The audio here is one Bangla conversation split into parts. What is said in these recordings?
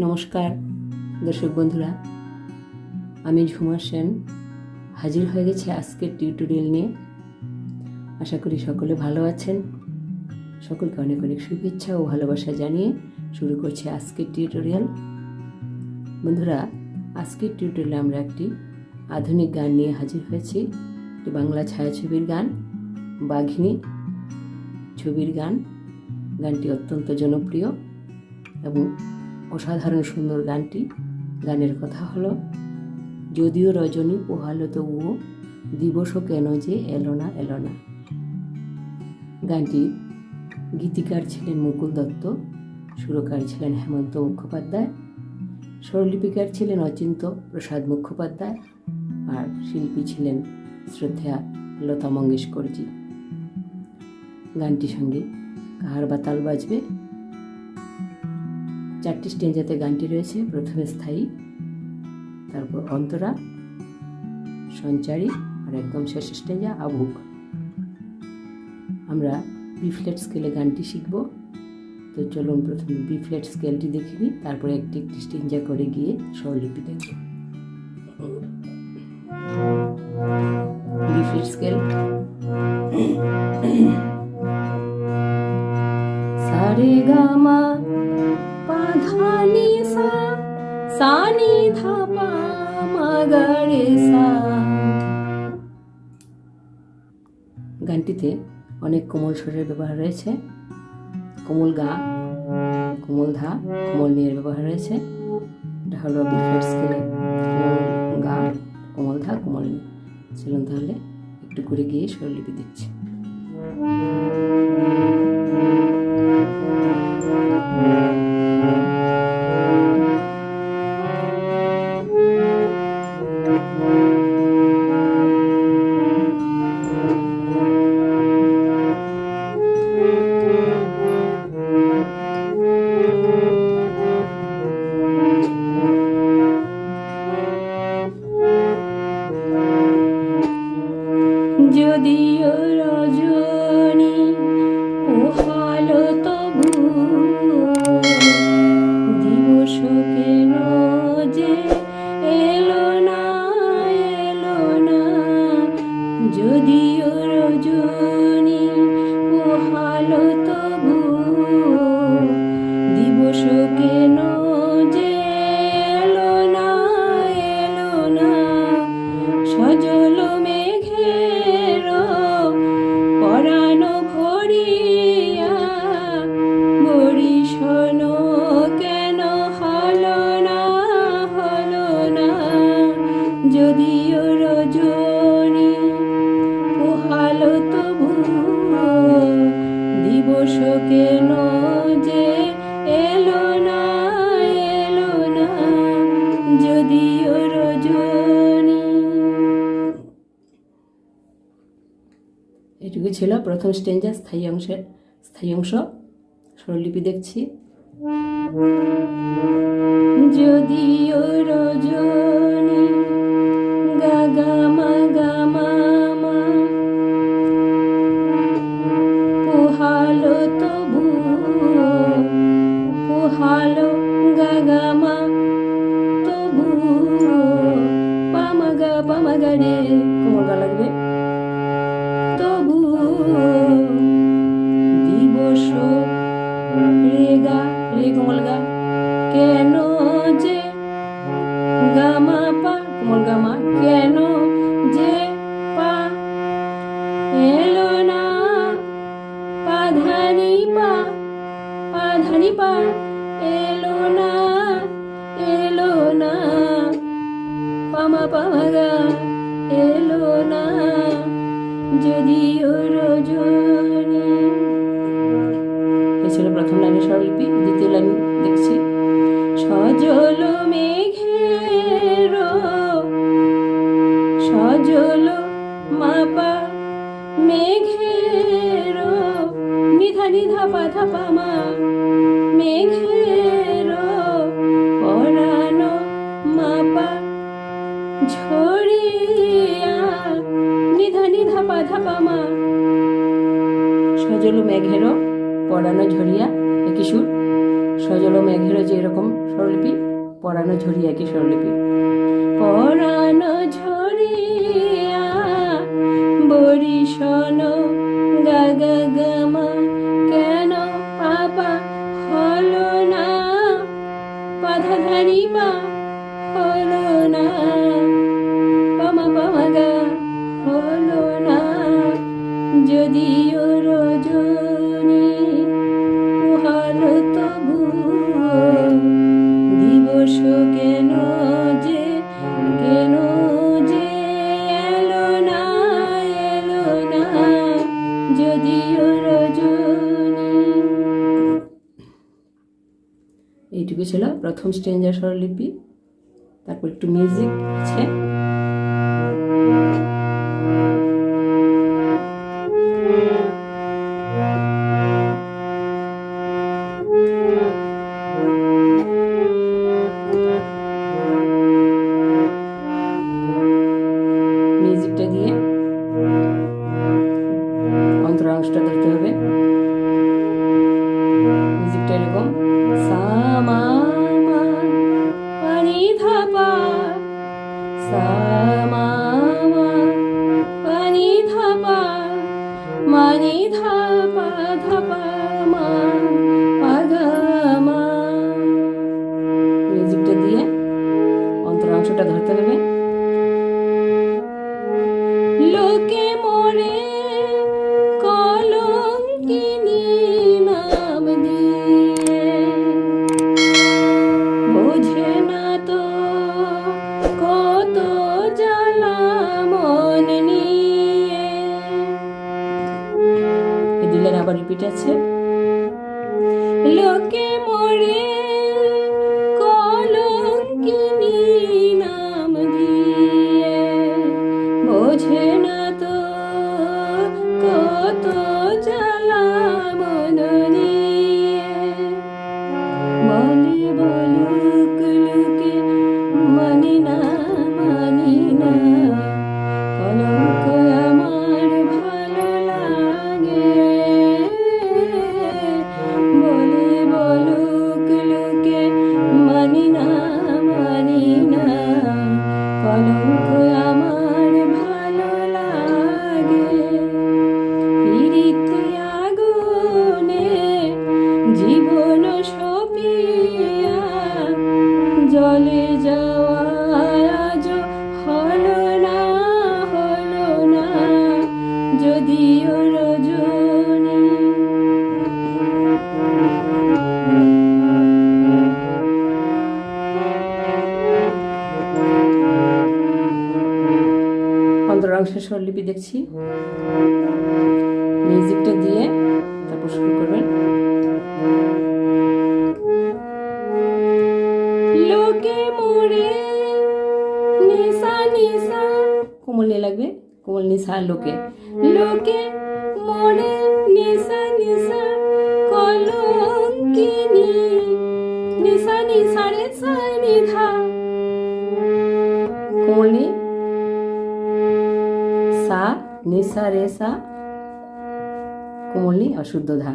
নমস্কার দর্শক বন্ধুরা, আমি ঝুমা সেন হাজির হয়ে গেছি আজকের টিউটোরিয়াল নিয়ে। আশা করি সকলে ভালো আছেন। সকলকে অনেক অনেক শুভেচ্ছা ও ভালোবাসা জানিয়ে শুরু করছি আজকের টিউটোরিয়াল। বন্ধুরা, আজকের টিউটোরিয়ালে আমরা একটি আধুনিক গান নিয়ে হাজির হয়েছি। একটি বাংলা ছায়াছবির গান, বাঘিনী ছবির গান। গানটি অত্যন্ত জনপ্রিয় এবং অসাধারণ সুন্দর গানটি। গানের কথা হলো, যদিও রজনী পোহালো তবুও দিবস কেন যে এলো না এলো না। গানটির গীতিকার ছিলেন মুকুল দত্ত, সুরকার ছিলেন হেমন্ত মুখোপাধ্যায়, স্বরলিপিকার ছিলেন অচিন্ত প্রসাদ মুখোপাধ্যায়, আর শিল্পী ছিলেন শ্রদ্ধেয়া লতা মঙ্গেশকরজি। গানটির সঙ্গে কাহার বা তাল বাজবে। 4টি স্টেঞ্জাতে গানটি রয়েছে। প্রথমে স্থায়ী, তারপর অন্তরা, সঞ্চারী, আর একদম শেষ স্টেঞ্জা আভুক। আমরা বি ফ্ল্যাট স্কেলে গানটি শিখব। তো চলুন প্রথমে বি ফ্ল্যাট স্কেলটি দেখে নিই, তারপরে একটি একটি স্টেঞ্জা করে গিয়ে স্বরলিপি দেখব। B flat scale. সারে গামা পাধানি সা সানি ধাপা মাগারে সা। গানটিতে অনেক কোমল স্বরের ব্যবহার রয়েছে। কোমল গা, কোমল ধা, কোমল নিয়ের ব্যবহার রয়েছে। এটা হলো বি ফ্ল্যাট স্কেলে কোমল গা, কোমল ধা, কোমল নি। চলুন তাহলে একটু করে গিয়ে স্বরলিপি দিচ্ছি। যদিও রজনী পোহালো তবু দিবস কেন যে এলো না এলো না। যদিও রজনী পোহালো তবু দিবস কেন যে এলো না এলো না। সজল মেঘের পরাণ ভরিয়া বরিশন কেন হলো না হলো না। যদিও রজনী পোহালো তবু দিবস কেন যে এলো না এলো না। যদিও রজনী। এটুকু ছিল প্রথম স্টেঞ্জা, স্থায়ী অংশ। স্বরলিপি দেখছি। যদিও রজনী গা গা মা গা মা মা পোহালো তবু পোহালো গা গা মা তবু পামা গা রে, কোমল গা লাগবে। তবু দিবস রে গা রে কোমল গা কেন যে গামা পা কোমল গামা কেন যে পা এলো না। পাধানি পা পাধানি পা এলো না এলো না। পামা গা এলো না। যদিও রজনী। এই ছিল প্রথম লাইনের স্বরলিপি। দ্বিতীয় লাইন দেখছি। সজল মেঘের সজল মাপা মেঘের নিধা নিধা পা ধাপা মা মেঘের পরাণ মাপা ঝরিয়া নিধা নিধা পা ধাপা মা। সজল মেঘের পরাণ ঝরিয়া, একই সুর। সজল মেঘেরও যে এরকম স্বরলিপি, পরানো ঝরিয়া একই স্বরলিপি। পরানো ঝরিয়া বরিশন গা গা গা মা, কেন পাপা হলো না, পাধাধারি মা হলো না, পামা পামা গা হলো না, যদিও রজনী পোহালো তবু দিবস কেন যে এলো না যদিও রজনী। এইটুকু ছিল প্রথম স্ট্রেঞ্জার স্বরলিপি। তারপর একটু মিউজিক আছে। মিউজিকটা দিয়ে অন্তরাংশটা ধরতে হবে। মিউজিকটা এরকম সা মা মা পানি ধাপা, সা মা মা পানি ধাপা, মানি ধাপা ধাপা মা পাগা মা। মিউজিকটা দিয়ে অন্তরাংশটা ধরতে হবে। লোকে মোরে কলঙ্কিনী নাম দিয়ে, বোঝে না তো কত জ্বালা মন নিয়ে। এই দিলের আবার রিপিট আছে। লোকে মোরে কলঙ্কিনী নাম দিয়ে, বোঝে না তো কত জ্বালা মন নিয়ে। বলে বলুক লোকে মানি না কলঙ্ক আমার ভালো লাগে। বলে বলুক লোকে মানি না কলঙ্ক আমার ভালো লাগে। পীড়িত আগুনে জীবন সপিয়া, জলে যাওয়া আজ হলো না যদিও রজনী। অন্তরাংশের স্বরলিপি দেখছি। মিউজিকটা দিয়ে তারপর শুরু করবেন। লোকে মোরে নিশা নিশা, কোমল লাগবে, কোমল নিশা লোকে মোরে নিশা নিশা কলঙ্কিনী, নিশা নিশা রে সা নিধা, কোমল সা নিশা রে সা, কোমল অশুদ্ধ ধা।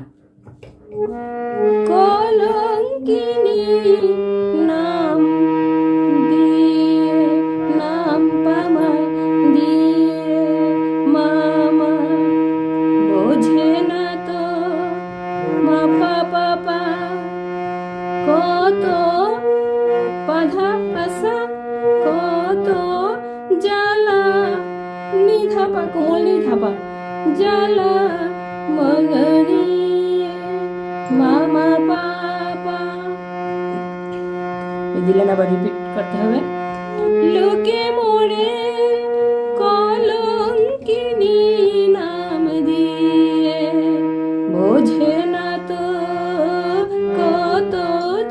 কলঙ্কিনী নাম দিয়ে, নাম পামা দিয়ে মামা, বোঝে না তো মা পাপা কত পাধা পাসা, কত জ্বালা নিধাপা, কোমল নিধাপা জ্বালা মগরি মামা পাপা। এই দিলেন আবার রিপিট করতে হবে। লোকে মোরে কলঙ্কিনী নাম দিয়ে, বোঝে না তো কত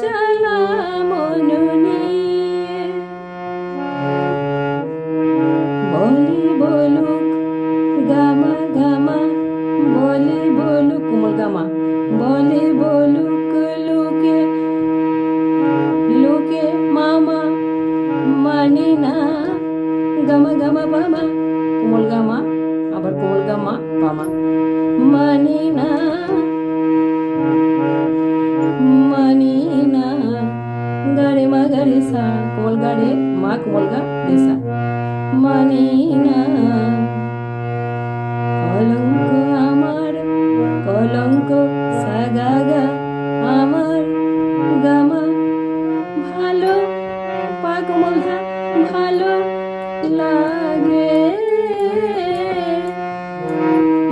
জ্বালা মন নিয়ে। বলে বলুক গামা গামা, বলে বলুক কোমল গামা, বলে বলুক লোকে মামা মানি না, গামা গামা পামা, কোমল গামা আবার কোমল গামা পামা, মানি না কোমল গা রে সা মানি না কলঙ্ক আমার কলঙ্ক সা গা গা আমার গামা ভালো পা কোমল ধা ভালো লাগে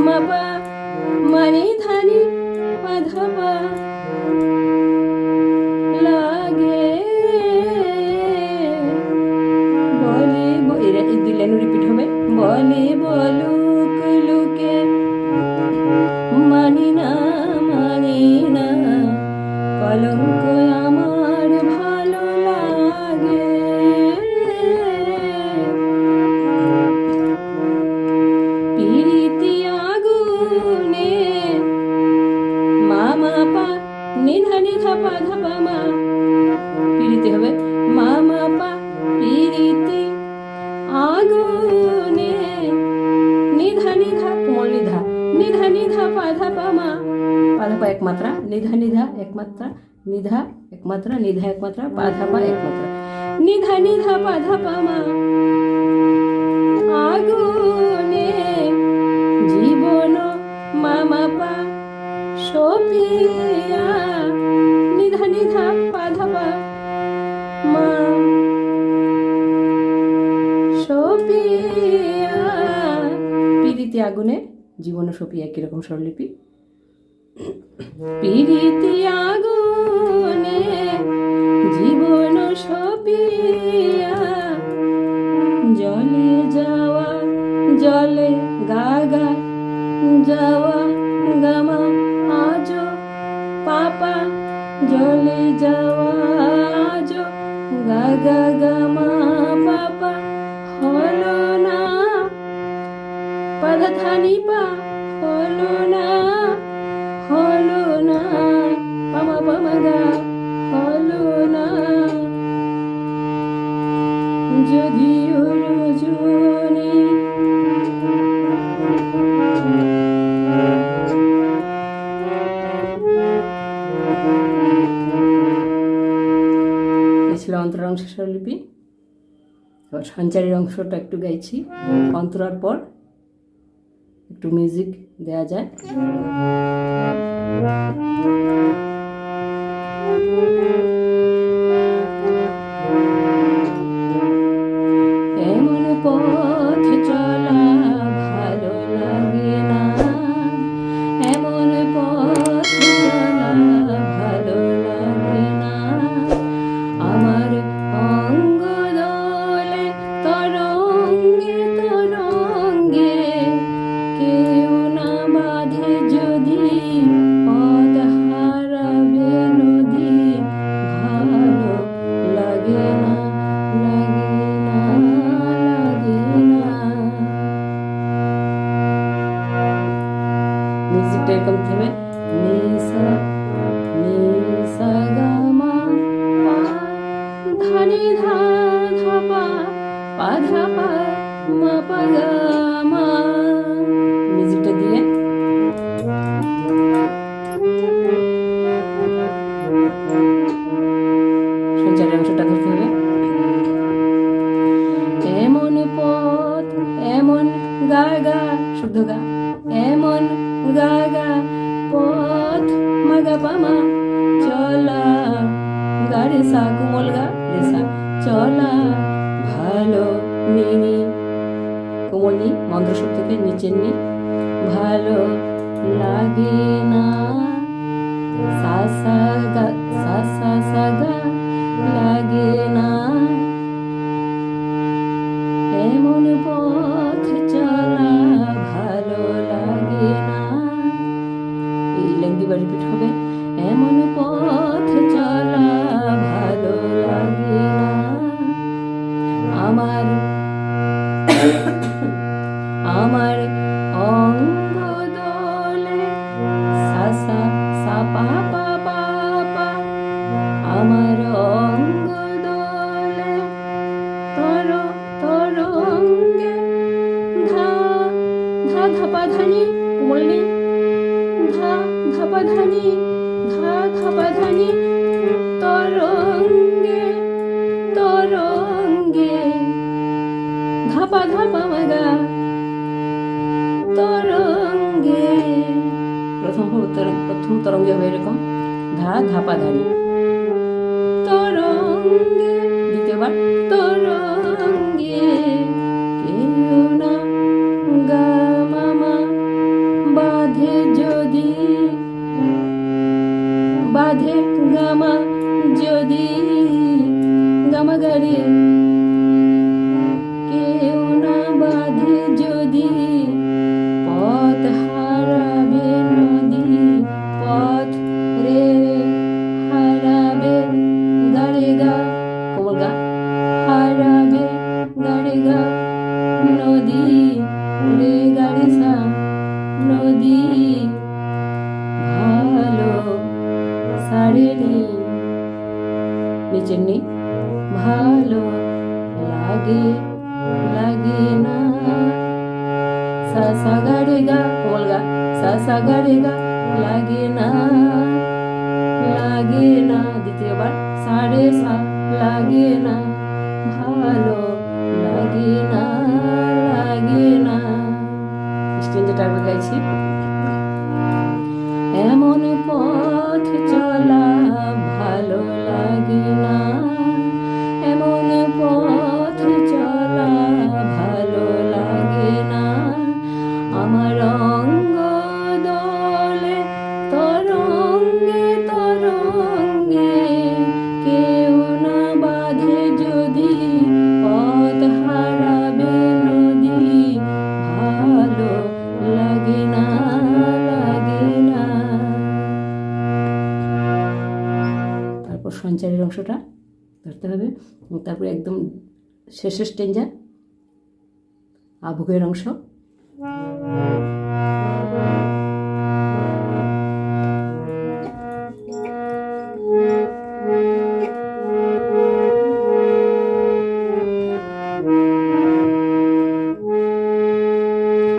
মাপা মানি ধানি পাধা লাগে বলে এরা এই দুই লাইন রিপিট হবে বলে বলুক লুকে মানি না কলঙ্ক আমার ভালো লাগে পিরিতি আগুনে মামা পা নিধা নিধা পা ধা মা পিরিতি হবে মামা পা পিরিতি আগুনে নিধা নিধা কোমল নিধা নিধা পা ধা মা পা এক মাত্রা নিধা এক মাত্রা নিধা এক মাত্রা নিধা এক মাত্রা পা এক মাত্রা নিধা পা মা আগুনে জীবন মামা পা সোপিয়া নিধা পা মা সোপিয়া পিরিতি আগুনে জীবন সোপিয়া কিরকম স্বরলিপি পিরিতি আগুনে জীবন সোপিয়া জলে যাওয়া জলে গাগা যাওয়া গামা আজ পাপা জলে যাওয়া আজ গাগা গামা পাপা হলো না পাধা থানি পা হলো না পামা গা হলো না যদিও রজনী ছিল অন্তরার অংশ স্বরলিপি। এবার সঞ্চারের অংশটা একটু গাইছি, অন্তরার পর একটু মিউজিক দেয়া যায়। এমন পথ চলা ভালো লাগে না, এমন পথ চলা ভালো লাগে না, আমার অঙ্গ দোলে তরঙ্গে তরঙ্গে, কেউ না বাঁধে যদি পথ হারাবে নদী, ভালো লাগে না, লাগে না, লাগে না। মিউজিকটা এরকম থেমে নিসা নিসা গা মা পা ধা নি ধা ধা পা পা ধা পা মা পা গা মা। মিউজিকটা দিয়ে সঞ্চারের অংশটা ধরতে হবে। এমন পথ এমন গা গা শুদ্ধ গা, এমন গা গা পথ মা গা পা মা চলা, গা রে সা কোমল গা রে সা চলা ভালো নি নি কোমল নি মন্দ্রস্বর থেকে নিচের নি, ভালো লাগে না, সা সা গা সা সা সা গা লাগে না, এমন পথ চলা ভালো লাগে না। এই লাইন দুবার রিপিট হবে, এমন পথ চলা ভালো লাগে না, আমার আমার অঙ্গ দোলে সা সা সা পা পা পা পা, আমার অঙ্গ দোলে তর তরঙ্গে, ধা ধা ধা পা ধা নি কোমল নি, ধা ধা পা ধা নি, ধা ধা পা ধা নি, তরঙ্গে তরঙ্গে তরঙ্গে ধাপা ধাপা মাগা তরঙ্গে। প্রথম তরঙ্গে হবে এরকম ধা ধাপা ধানি তরঙ্গে। দ্বিতীয়বার তরঙ্গে কেউ না গা মামা বাঁধে যদি বাঁধে গামা যদি গামা গাড়ি কেউ না বাঁধে যদি পথ হারাবে নদী পথ রে হারাবে গাড়ে গা কোমল গা হারাবে গাড়ে গা নদী রে গাড়ি সা নদী ভালো সারেনি নিচের নি ভালো লাগে লাগে না সা সা গাড়ে গা কোমল গা সা সা গাড়ে গা লাগে না লাগে না। দ্বিতীয়বার সাড়ে সা লাগে না ভালো লাগে না লাগে না। স্ট্রেঞ্জে টার্বে গাইছি। এমন পথ চলা ভালো লাগে না এমন পথ চলা ভালো লাগে না আমার অঙ্গ দোলে তরঙ্গে তরঙ্গে কেউ না বাঁধে যদি পথ হারাবে নদী ভালো লাগে না লাগে না। তারপর সঞ্চারের অংশটা ধরতে হবে। তারপরে একদম শেষের স্টেঞ্জা আবুকের অংশ।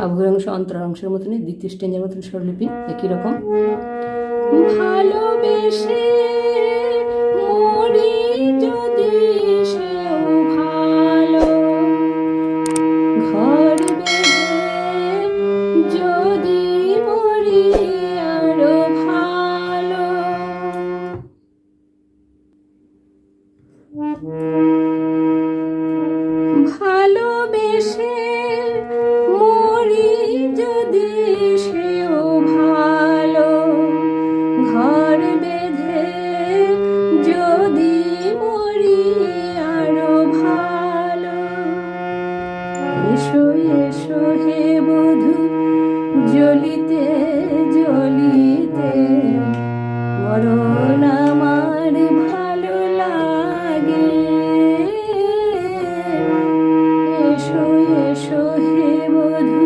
আবুকের অংশ অন্তরার অংশের মতনই দ্বিতীয় স্টেঞ্জের মতন স্বরলিপি একই রকম। ভালোবেসে মরি যদি সেও ভালো ঘর বেঁধে যদি মরি আরো ভালো ভালোবেসে মরি যদি সেও ভালো ঘর বেঁধে যদি মরি আরো ভালো। এসো এসো হে বধূ জ্বলিতে জ্বলিতে মরণ আমার ভালো লাগে। এসো এসো হে বধূ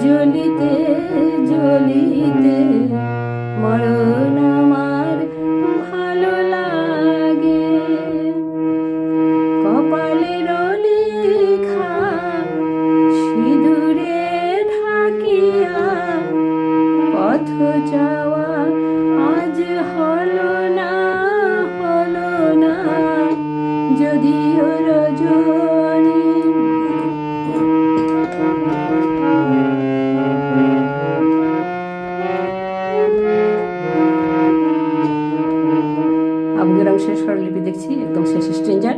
জ্বলিতে জ্বলিতে মরণ আমার ভালো লাগে। কপালের লেখা সিঁদুরে ঢাকিয়া পথ যাওয়া আজ হলো না যদিও রজনী। আবুকের অংশের স্বরলিপি দেখছি একদম শেষ স্ট্রেঞ্জার।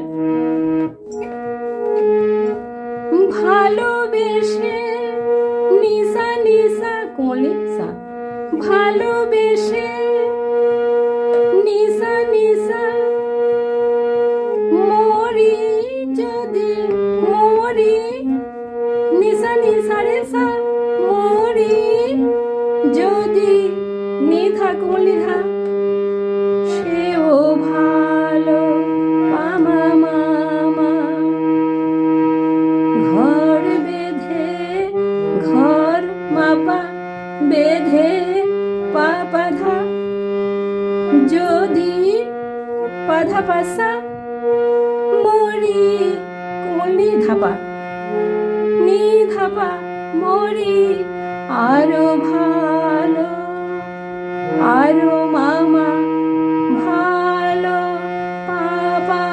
ভালোবেসে নিশা নিশা কোমলি সা ভালোবেসে নিশা নিশা মরি যদি মরি নিশা নিশা রে সা মরি যদি নিধা কোমলি ধা সেও ভালো পামা মামা ঘর বেঁধে ঘর মাপা বেঁধে পাধা যদি পাধা পাসা মরি কোমলি ধাপা নি ধাপা মরি আরো ভালো আরো মামা ভালো পাপা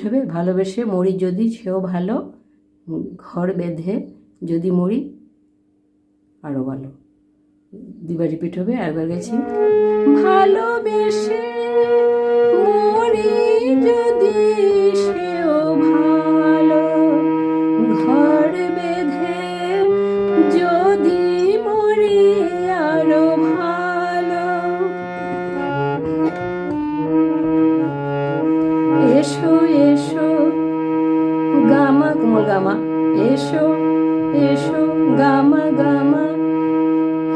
হবে, ভালোবেসে মরি যদি সেও ভালো, ঘর বেঁধে যদি মরি আরও ভালো। দুবার রিপিট হবে। একবার গেছি, ভালোবেসে মরি যদি সেও ভালো, ঘর বেঁধে যদি মরি আরো ভালো। এসো এসো গামা কোমল গামা, এসো এসো গামা গামা,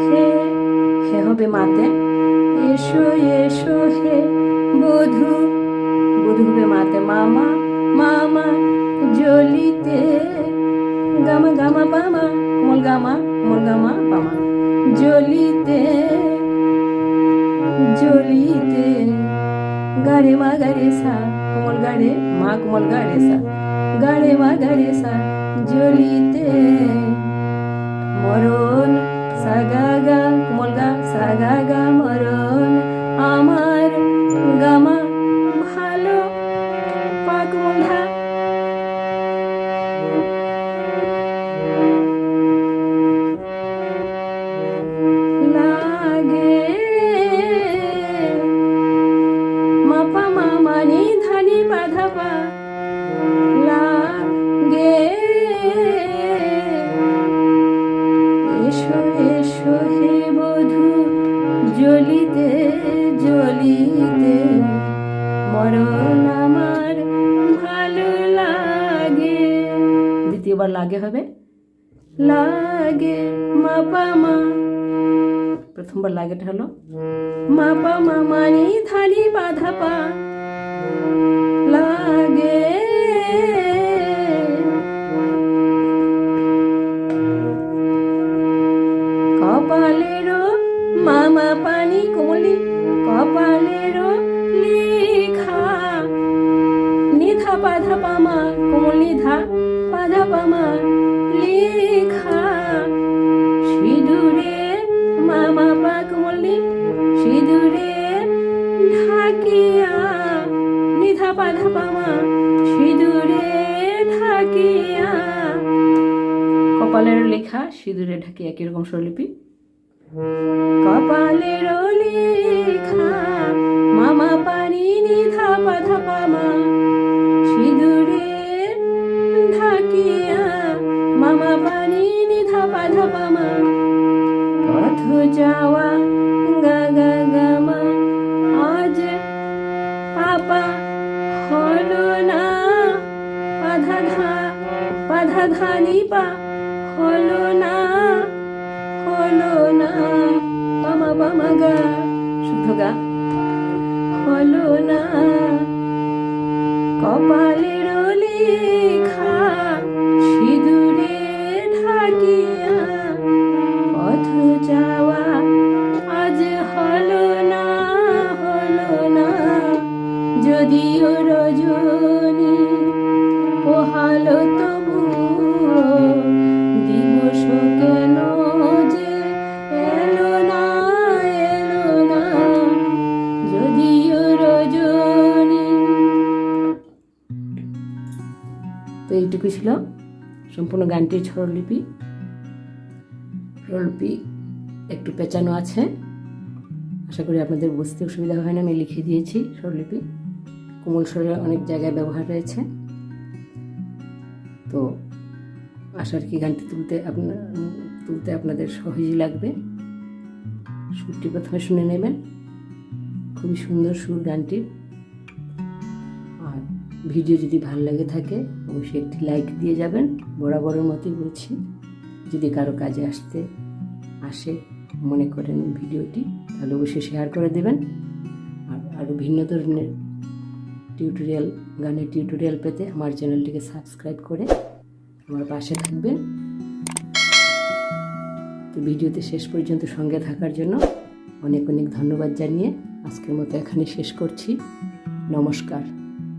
হে হে হবে মাতে, এসো এসো হে বধূ, বধূ হবে মাতে, মামা মামা জলিতে, গামা গামা পামা কোমল গামা পামা, জলিতে জলিতে, গারে মা গারে সা কোমল গারে মা কোমল গারে সা, গারে মা গারে সা, জলিতে মরণ সাগা গা কোমল গা সাগা গা, মরণ আমার গামা ভালো, পা কোমল ধা, লাগে মাপা মামা নি ধানি পাধা পা, লাগে এসো এসো হে বধূ, জ্বলিতে জ্বলিতে, মরণ আমার ভালো লাগে। দ্বিতীয়বার লাগে হবে, লাগে মাপা মা, প্রথমবার লাগেটা হলো মাপা মামা নি ধানি বাধা পা, লাগে কপালেরও মামা পানি কোমলি, কপালেরও লেখা, নিধা পাধা পামা কোমল নিধা পাধা পামা, লেখা সিঁদুরে মামা পা কোমলি, সিঁদুরে ঢাকিয়া, নিধা পাধা পামা, সিঁদুরে ঢাকিয়া, কপালের লেখা সিঁদুরে ঢাকিয়া কিরকম স্বরলিপি, কপালের লেখা মামা পানি নিধা পাধা পামা, সিঁদুরে ঢাকিয়া, মামা পানি নিধা পাধা পামা, পথ যাওয়া গা গা গামা, আজ পাপা হলো না, পাধা ধানি পা হলো না, হলো না, পামা পামা গা শুদ্ধ গা, হলো না, কপালের লেখা সিঁদুরে ঢাকিয়া, পথ যাওয়া আজ হলো না, হলো না, যদিও রজনী পোহালো তবু, দিবস কেন যে এলো না, এলো না, যদিও রজনী। তো এইটুকু ছিল সম্পূর্ণ গানটির স্বরলিপি। স্বরলিপি একটু পেঁচানো আছে, আশা করি আপনাদের বুঝতে অসুবিধা হয় না। আমি লিখে দিয়েছি স্বরলিপি, কোমল স্বরের অনেক জায়গায় ব্যবহার রয়েছে। তো আশা কি গানটি তুলতে আপনাদের সহজই লাগবে। সুরটি প্রথমে শুনে নেবেন, খুবই সুন্দর সুর গানটির। আর ভিডিও যদি ভালো লাগে থাকে অবশ্যই একটি লাইক দিয়ে যাবেন। বরাবরের মতোই বলছি, যদি কারো কাজে আসে মনে করেন ভিডিওটি, তাহলে অবশ্যই শেয়ার করে দেবেন। আর আরও ভিন্ন ধরনের গানের টিউটোরিয়াল পেতে আমার চ্যানেলটিকে সাবস্ক্রাইব করে আমার পাশে থাকবেন। তো ভিডিওতে শেষ পর্যন্ত সঙ্গে থাকার জন্য অনেক অনেক ধন্যবাদ জানিয়ে আজকের মতো এখানে শেষ করছি। নমস্কার।